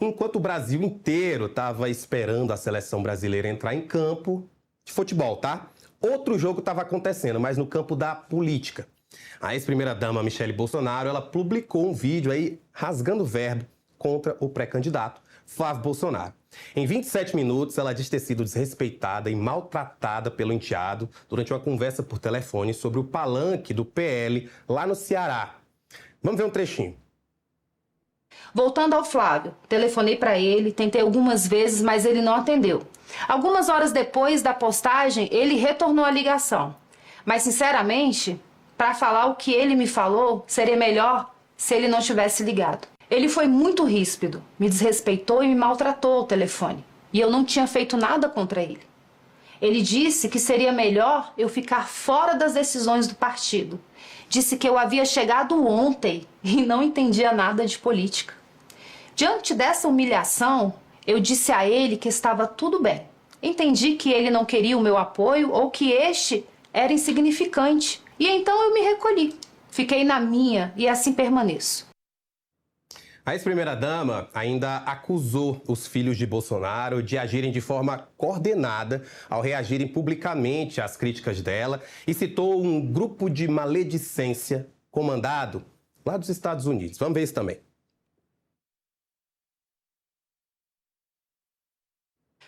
Enquanto o Brasil inteiro estava esperando a seleção brasileira entrar em campo de futebol, tá? Outro jogo estava acontecendo, mas no campo da política. A ex-primeira-dama Michele Bolsonaro, ela publicou um vídeo aí rasgando verbo contra o pré-candidato Flávio Bolsonaro. Em 27 minutos, ela diz ter sido desrespeitada e maltratada pelo enteado durante uma conversa por telefone sobre o palanque do PL lá no Ceará. Vamos ver um trechinho. Voltando ao Flávio, telefonei para ele, tentei algumas vezes, mas ele não atendeu. Algumas horas depois da postagem, ele retornou a ligação. Mas, sinceramente, para falar o que ele me falou, seria melhor se ele não tivesse ligado. Ele foi muito ríspido, me desrespeitou e me maltratou ao telefone. E eu não tinha feito nada contra ele. Ele disse que seria melhor eu ficar fora das decisões do partido. Disse que eu havia chegado ontem e não entendia nada de política. Diante dessa humilhação, eu disse a ele que estava tudo bem. Entendi que ele não queria o meu apoio ou que este era insignificante. E então eu me recolhi. Fiquei na minha e assim permaneço. A ex-primeira-dama ainda acusou os filhos de Bolsonaro de agirem de forma coordenada ao reagirem publicamente às críticas dela e citou um grupo de maledicência comandado lá dos Estados Unidos. Vamos ver isso também.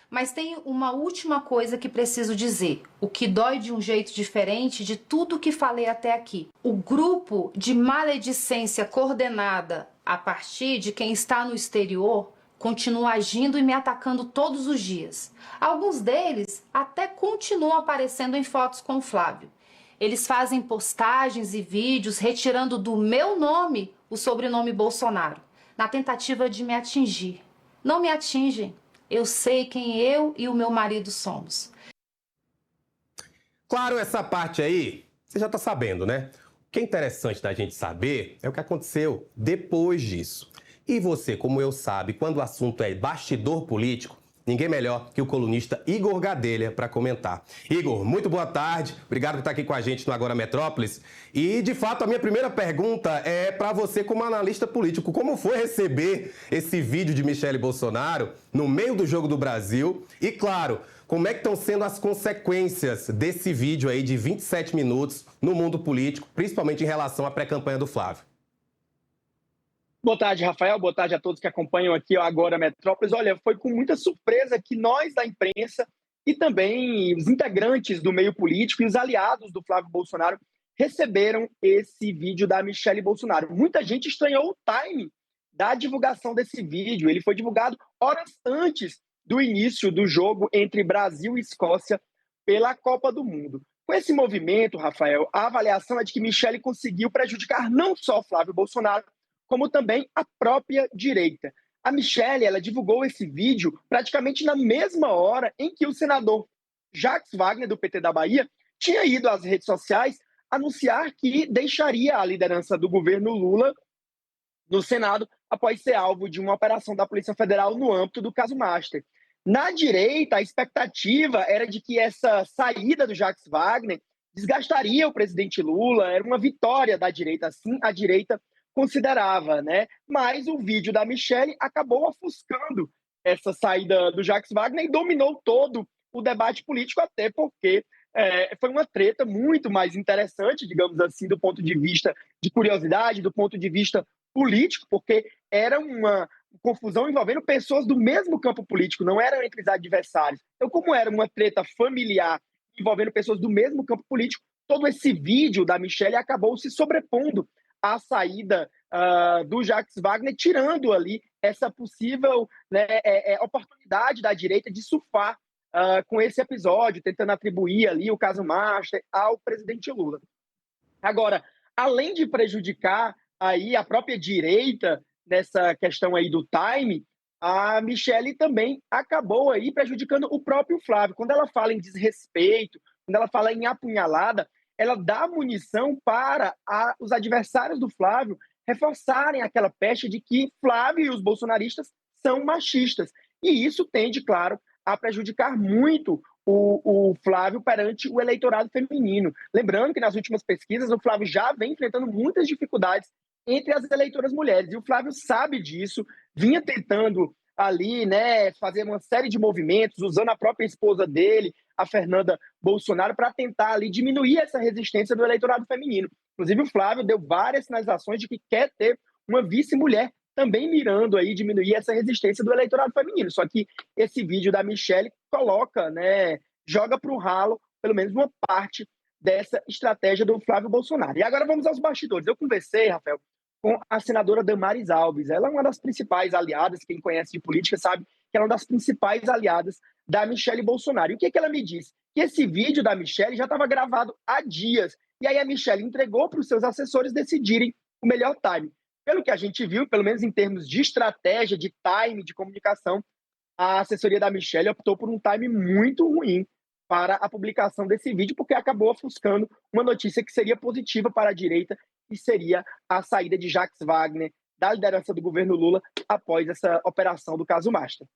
Mas tem uma última coisa que preciso dizer, o que dói de um jeito diferente de tudo que falei até aqui. O grupo de maledicência coordenada a partir de quem está no exterior continua agindo e me atacando todos os dias. Alguns deles até continuam aparecendo em fotos com o Flávio. Eles fazem postagens e vídeos retirando do meu nome o sobrenome Bolsonaro, na tentativa de me atingir. Não me atingem. Eu sei quem eu e o meu marido somos. Claro, essa parte aí, você já tá sabendo, né? O que é interessante da gente saber é o que aconteceu depois disso. E você, como eu, sabe, quando o assunto é bastidor político, ninguém melhor que o colunista Igor Gadelha para comentar. Igor, muito boa tarde. Obrigado por estar aqui com a gente no Agora Metrópolis. E, de fato, a minha primeira pergunta é para você como analista político. Como foi receber esse vídeo de Michele Bolsonaro no meio do Jogo do Brasil? E, claro, como é que estão sendo as consequências desse vídeo aí de 27 minutos no mundo político, principalmente em relação à pré-campanha do Flávio? Boa tarde, Rafael. Boa tarde a todos que acompanham aqui o Agora Metrópolis. Olha, foi com muita surpresa que nós da imprensa e também os integrantes do meio político e os aliados do Flávio Bolsonaro receberam esse vídeo da Michele Bolsonaro. Muita gente estranhou o timing da divulgação desse vídeo. Ele foi divulgado horas antes do início do jogo entre Brasil e Escócia pela Copa do Mundo. Com esse movimento, Rafael, a avaliação é de que Michele conseguiu prejudicar não só Flávio Bolsonaro, como também a própria direita. A Michele, ela divulgou esse vídeo praticamente na mesma hora em que o senador Jacques Wagner, do PT da Bahia, tinha ido às redes sociais anunciar que deixaria a liderança do governo Lula no Senado após ser alvo de uma operação da Polícia Federal no âmbito do caso Master. Na direita, a expectativa era de que essa saída do Jacques Wagner desgastaria o presidente Lula, era uma vitória da direita, assim a direita considerava, né? Mas o vídeo da Michele acabou ofuscando essa saída do Jacques Wagner e dominou todo o debate político, até porque foi uma treta muito mais interessante, digamos assim, do ponto de vista de curiosidade, do ponto de vista político, porque era uma confusão envolvendo pessoas do mesmo campo político, não eram entre os adversários. Então, como era uma treta familiar envolvendo pessoas do mesmo campo político, todo esse vídeo da Michele acabou se sobrepondo à saída do Jacques Wagner, tirando ali essa possível, né, oportunidade da direita de surfar com esse episódio, tentando atribuir ali o caso Master ao presidente Lula. Agora, além de prejudicar aí a própria direita nessa questão aí do time, a Michele também acabou aí prejudicando o próprio Flávio. Quando ela fala em desrespeito, quando ela fala em apunhalada, ela dá munição para os adversários do Flávio reforçarem aquela pecha de que Flávio e os bolsonaristas são machistas. E isso tende, claro, a prejudicar muito o Flávio perante o eleitorado feminino. Lembrando que nas últimas pesquisas o Flávio já vem enfrentando muitas dificuldades entre as eleitoras mulheres. E o Flávio sabe disso, vinha tentando ali, né, fazer uma série de movimentos, usando a própria esposa dele, a Fernanda Bolsonaro, para tentar ali diminuir essa resistência do eleitorado feminino. Inclusive, o Flávio deu várias sinalizações de que quer ter uma vice-mulher, também mirando aí diminuir essa resistência do eleitorado feminino. Só que esse vídeo da Michelle coloca, né, joga para o ralo, pelo menos uma parte dessa estratégia do Flávio Bolsonaro. E agora vamos aos bastidores. Eu conversei, Rafael, com a senadora Damares Alves. Ela é uma das principais aliadas, quem conhece de política sabe que ela é uma das principais aliadas da Michelle Bolsonaro. E o que, que ela me disse? Que esse vídeo da Michelle já estava gravado há dias. E aí a Michelle entregou para os seus assessores decidirem o melhor time. Pelo que a gente viu, pelo menos em termos de estratégia, de time, de comunicação, a assessoria da Michelle optou por um time muito ruim para a publicação desse vídeo, porque acabou ofuscando uma notícia que seria positiva para a direita, e seria a saída de Jacques Wagner da liderança do governo Lula após essa operação do caso Master.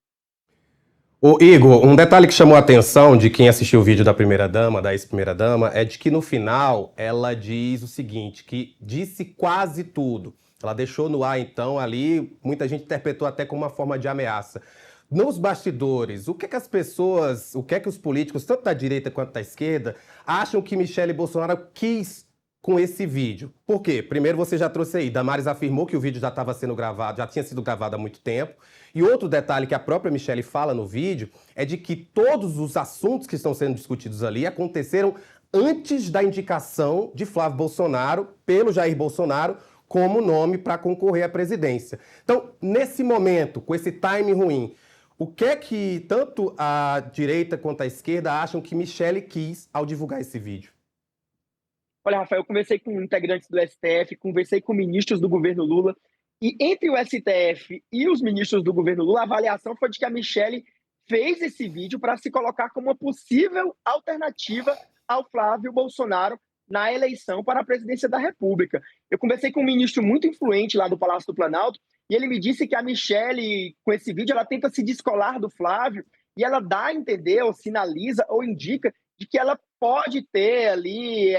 Ô Igor, um detalhe que chamou a atenção de quem assistiu o vídeo da primeira-dama, da ex-primeira-dama, é de que no final ela diz o seguinte, que disse quase tudo. Ela deixou no ar, então, ali, muita gente interpretou até como uma forma de ameaça. Nos bastidores, o que é que as pessoas, o que é que os políticos, tanto da direita quanto da esquerda, acham que Michelle Bolsonaro quis com esse vídeo? Por quê? Primeiro, você já trouxe aí, Damares afirmou que o vídeo já estava sendo gravado, já tinha sido gravado há muito tempo. E outro detalhe que a própria Michelle fala no vídeo é de que todos os assuntos que estão sendo discutidos ali aconteceram antes da indicação de Flávio Bolsonaro pelo Jair Bolsonaro como nome para concorrer à presidência. Então, nesse momento, com esse time ruim, o que é que tanto a direita quanto a esquerda acham que Michelle quis ao divulgar esse vídeo? Olha, Rafael, eu conversei com integrantes do STF, conversei com ministros do governo Lula, e entre o STF e os ministros do governo Lula, a avaliação foi de que a Michelle fez esse vídeo para se colocar como uma possível alternativa ao Flávio Bolsonaro na eleição para a presidência da República. Eu conversei com um ministro muito influente lá do Palácio do Planalto, e ele me disse que a Michelle, com esse vídeo, ela tenta se descolar do Flávio, e ela dá a entender, ou sinaliza, ou indica de que ela pode ter ali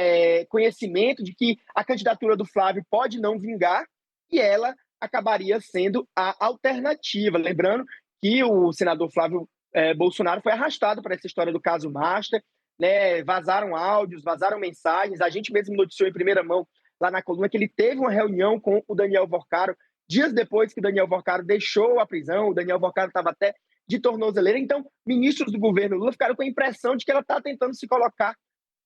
conhecimento de que a candidatura do Flávio pode não vingar, e ela acabaria sendo a alternativa. Lembrando que o senador Flávio Bolsonaro foi arrastado para essa história do caso Master, né? Vazaram áudios, vazaram mensagens, a gente mesmo noticiou em primeira mão lá na coluna que ele teve uma reunião com o Daniel Vorcaro, dias depois que o Daniel Vorcaro deixou a prisão. O Daniel Vorcaro estava até de tornozeleira. Então, ministros do governo Lula ficaram com a impressão de que ela está tentando se colocar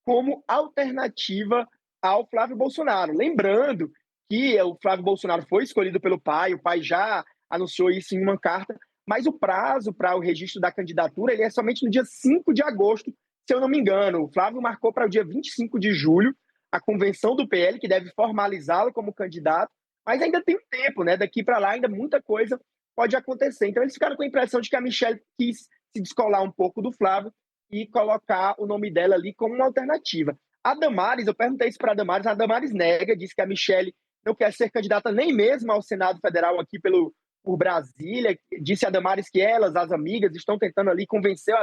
como alternativa ao Flávio Bolsonaro. Lembrando que o Flávio Bolsonaro foi escolhido pelo pai, o pai já anunciou isso em uma carta, mas o prazo para o registro da candidatura ele é somente no dia 5 de agosto, se eu não me engano. O Flávio marcou para o dia 25 de julho a convenção do PL, que deve formalizá-lo como candidato, mas ainda tem um tempo, né? Daqui para lá ainda muita coisa pode acontecer. Então eles ficaram com a impressão de que a Michelle quis se descolar um pouco do Flávio e colocar o nome dela ali como uma alternativa. A Damares, eu perguntei isso para a Damares nega, disse que a Michelle não quer ser candidata nem mesmo ao Senado Federal aqui por Brasília. Disse a Damares que elas, as amigas, estão tentando ali convencer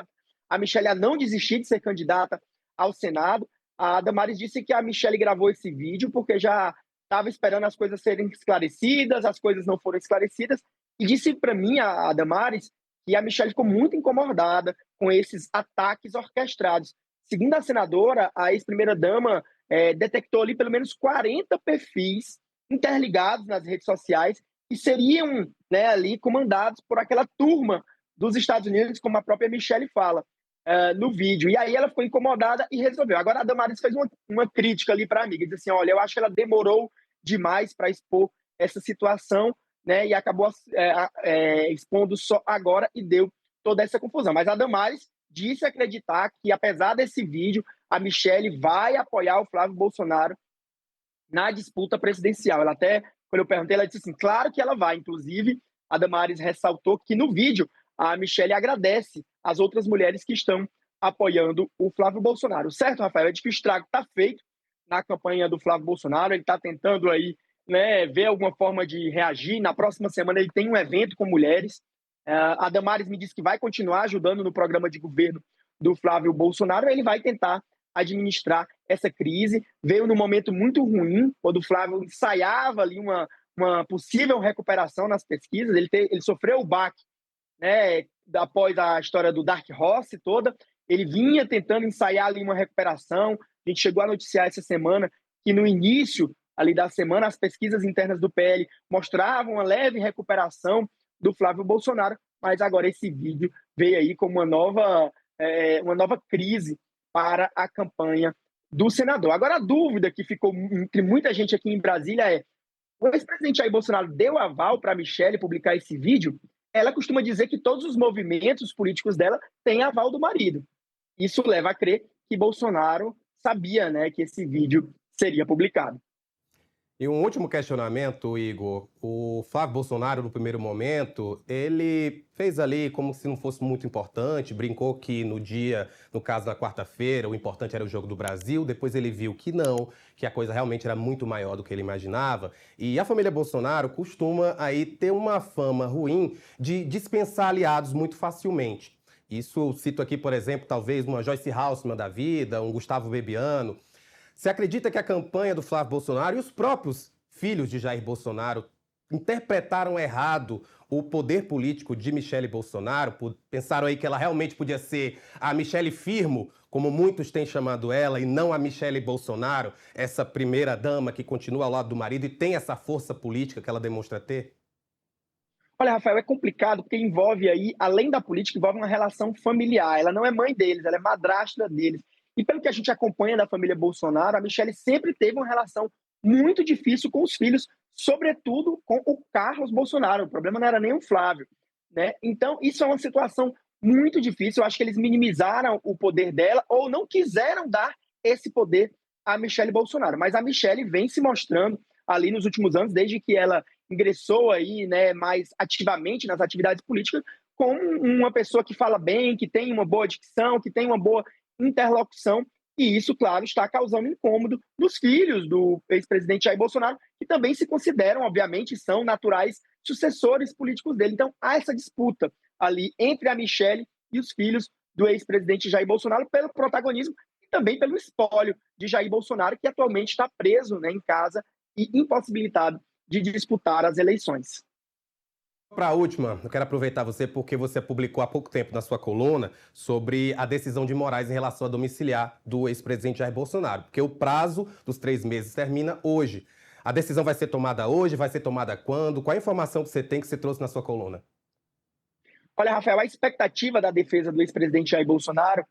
a Michelle a não desistir de ser candidata ao Senado. A Damares disse que a Michelle gravou esse vídeo porque já estava esperando as coisas serem esclarecidas, as coisas não foram esclarecidas, e disse para mim, a Damares, que a Michelle ficou muito incomodada com esses ataques orquestrados. Segundo a senadora, a ex-primeira-dama detectou ali pelo menos 40 perfis interligados nas redes sociais que seriam, né, ali comandados por aquela turma dos Estados Unidos, como a própria Michelle fala no vídeo. E aí ela ficou incomodada e resolveu. Agora a Damares fez uma crítica ali para a amiga, disse assim, olha, eu acho que ela demorou demais para expor essa situação, né, e acabou expondo só agora e deu toda essa confusão. Mas a Damares disse acreditar que, apesar desse vídeo, a Michelle vai apoiar o Flávio Bolsonaro na disputa presidencial. Ela até, quando eu perguntei, ela disse assim, claro que ela vai. Inclusive, a Damares ressaltou que no vídeo a Michelle agradece as outras mulheres que estão apoiando o Flávio Bolsonaro. Certo, Rafael, é de que o estrago está feito na campanha do Flávio Bolsonaro, ele está tentando aí, né, ver alguma forma de reagir. Na próxima semana ele tem um evento com mulheres. A Damares me disse que vai continuar ajudando no programa de governo do Flávio Bolsonaro. Ele vai tentar administrar essa crise. Veio num momento muito ruim, quando o Flávio ensaiava ali uma possível recuperação nas pesquisas. Ele sofreu o baque né, após a história do Dark Horse toda, ele vinha tentando ensaiar ali uma recuperação. A gente chegou a noticiar essa semana que no início ali da semana as pesquisas internas do PL mostravam uma leve recuperação do Flávio Bolsonaro, mas agora esse vídeo veio aí como uma nova crise para a campanha do senador. Agora, a dúvida que ficou entre muita gente aqui em Brasília é: o ex-presidente Jair Bolsonaro deu aval para a Michelle publicar esse vídeo? Ela costuma dizer que todos os movimentos políticos dela têm aval do marido. Isso leva a crer que Bolsonaro sabia, né, que esse vídeo seria publicado. E um último questionamento, Igor. O Flávio Bolsonaro, no primeiro momento, ele fez ali como se não fosse muito importante, brincou que no caso da quarta-feira, o importante era o Jogo do Brasil, depois ele viu que não, que a coisa realmente era muito maior do que ele imaginava. E a família Bolsonaro costuma aí ter uma fama ruim de dispensar aliados muito facilmente. Isso eu cito aqui, por exemplo, talvez uma Joyce Haussmann da vida, um Gustavo Bebiano. Você acredita que a campanha do Flávio Bolsonaro e os próprios filhos de Jair Bolsonaro interpretaram errado o poder político de Michelle Bolsonaro? Pensaram aí que ela realmente podia ser a Michelle Firmo, como muitos têm chamado ela, e não a Michelle Bolsonaro, essa primeira dama que continua ao lado do marido e tem essa força política que ela demonstra ter? Olha, Rafael, é complicado porque envolve aí, além da política, envolve uma relação familiar. Ela não é mãe deles, ela é madrasta deles. E pelo que a gente acompanha da família Bolsonaro, a Michelle sempre teve uma relação muito difícil com os filhos, sobretudo com o Carlos Bolsonaro. O problema não era nem o Flávio, né? Então, isso é uma situação muito difícil. Eu acho que eles minimizaram o poder dela ou não quiseram dar esse poder a Michelle Bolsonaro. Mas a Michelle vem se mostrando ali nos últimos anos, desde que ela ingressou aí, né, mais ativamente nas atividades políticas, como uma pessoa que fala bem, que tem uma boa dicção, que tem uma boa interlocução, e isso, claro, está causando incômodo nos filhos do ex-presidente Jair Bolsonaro, que também se consideram, obviamente, são naturais sucessores políticos dele. Então, há essa disputa ali entre a Michelle e os filhos do ex-presidente Jair Bolsonaro pelo protagonismo e também pelo espólio de Jair Bolsonaro, que atualmente está preso, né, em casa e impossibilitado de disputar as eleições. Para a última, eu quero aproveitar você porque você publicou há pouco tempo na sua coluna sobre a decisão de Moraes em relação a domiciliar do ex-presidente Jair Bolsonaro, porque o prazo dos 3 meses termina hoje. A decisão vai ser tomada hoje? Vai ser tomada quando? Qual a informação que você tem que você trouxe na sua coluna? Olha, Rafael, a expectativa da defesa do ex-presidente Jair Bolsonaro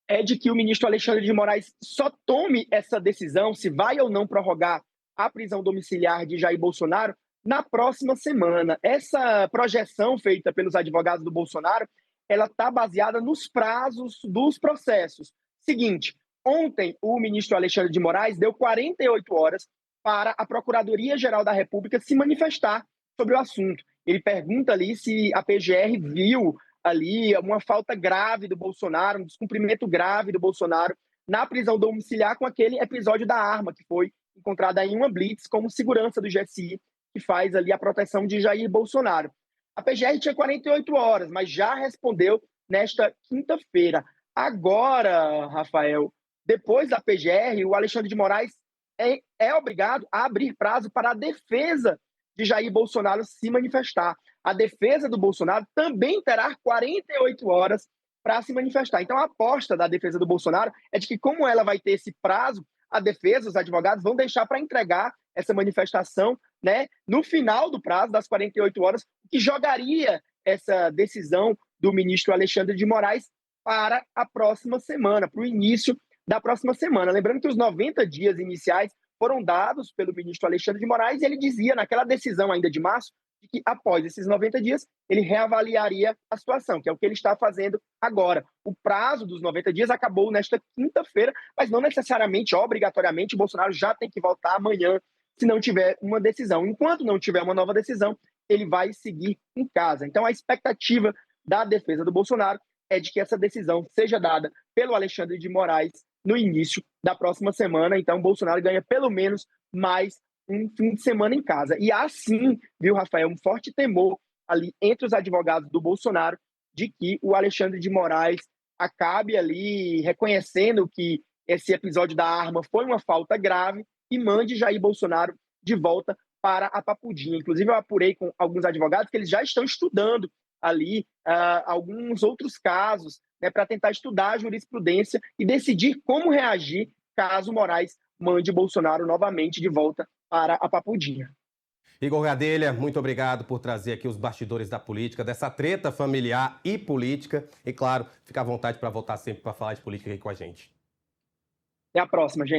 é de que o ministro Alexandre de Moraes só tome essa decisão, se vai ou não prorrogar a prisão domiciliar de Jair Bolsonaro, na próxima semana. Essa projeção feita pelos advogados do Bolsonaro, ela está baseada nos prazos dos processos. Seguinte, ontem o ministro Alexandre de Moraes deu 48 horas para a Procuradoria-Geral da República se manifestar sobre o assunto. Ele pergunta ali se a PGR viu ali uma falta grave do Bolsonaro, um descumprimento grave do Bolsonaro na prisão domiciliar com aquele episódio da arma que foi encontrada em uma blitz como segurança do GSI, que faz ali a proteção de Jair Bolsonaro. A PGR tinha 48 horas, mas já respondeu nesta quinta-feira. Agora, Rafael, depois da PGR, o Alexandre de Moraes é obrigado a abrir prazo para a defesa de Jair Bolsonaro se manifestar. A defesa do Bolsonaro também terá 48 horas para se manifestar. Então, a aposta da defesa do Bolsonaro é de que, como ela vai ter esse prazo, a defesa, os advogados vão deixar para entregar essa manifestação, né, no final do prazo das 48 horas, que jogaria essa decisão do ministro Alexandre de Moraes para a próxima semana, para o início da próxima semana. Lembrando que os 90 dias iniciais foram dados pelo ministro Alexandre de Moraes e ele dizia naquela decisão ainda de março de que após esses 90 dias ele reavaliaria a situação, que é o que ele está fazendo agora. O prazo dos 90 dias acabou nesta quinta-feira, mas não necessariamente, obrigatoriamente, o Bolsonaro já tem que voltar amanhã se não tiver uma decisão. Enquanto não tiver uma nova decisão, ele vai seguir em casa. Então, a expectativa da defesa do Bolsonaro é de que essa decisão seja dada pelo Alexandre de Moraes no início da próxima semana. Então, o Bolsonaro ganha pelo menos mais um fim de semana em casa. E há sim, viu, Rafael, um forte temor ali entre os advogados do Bolsonaro de que o Alexandre de Moraes acabe ali reconhecendo que esse episódio da arma foi uma falta grave e mande Jair Bolsonaro de volta para a Papudinha. Inclusive, eu apurei com alguns advogados que eles já estão estudando ali alguns outros casos, né, para tentar estudar a jurisprudência e decidir como reagir caso Moraes mande Bolsonaro novamente de volta para a Papudinha. Igor Gadelha, muito obrigado por trazer aqui os bastidores da política, dessa treta familiar e política. E, claro, fica à vontade para voltar sempre para falar de política aqui com a gente. Até a próxima, gente.